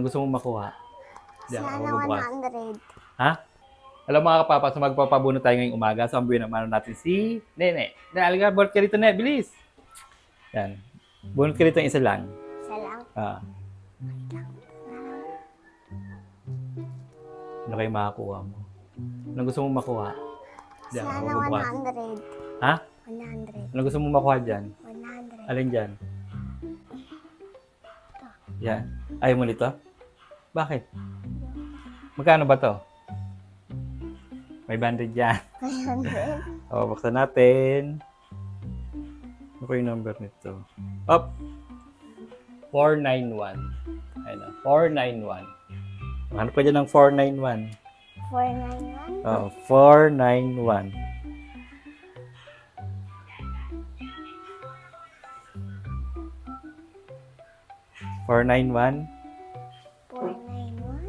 Gusto mong makuha? Di ako Sana magbubukas. 100. Ha? Alam mga kapapas, magpapabuno tayo ngayong umaga. So, ang buhay naman natin si Nene. Halika, bunot ka rito, Ne. Bilis! Yan. Bunot ka rito yung isa lang. Isa lang. Ah. Ano kayo makakuha mo? Ano gusto mong makuha? Di ako Sana magbubukas. 100. Ha? 100. Ano gusto mong makuha dyan? 100. Alin dyan? Yan. Ayaw mo nito? Bakit? Magkano ba to? 500 yan. 500. O, buksan natin. Ano ko yung number nito? Up! 491. Ayun na. 491. Hanap ka dyan ng 491. 491. Oo, 491. $491. 491.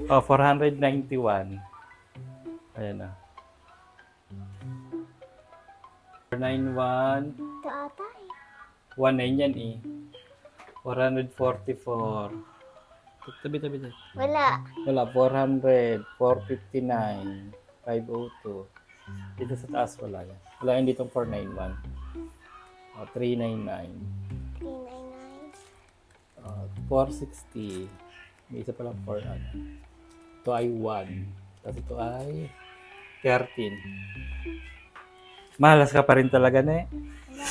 Oh, 491. Ayan na. 491. Ito ata eh. 19 yan eh. 444. Tabi. Wala. Wala, 400. 459. 502. Dito sa taas wala yan. Wala yan ditong 491. Oh, 399. 399. 460. May isa palang 4 ano. Ito ay 1. Tapos ito ay 13. Mahalas ka pa rin talaga, Ne. Wala.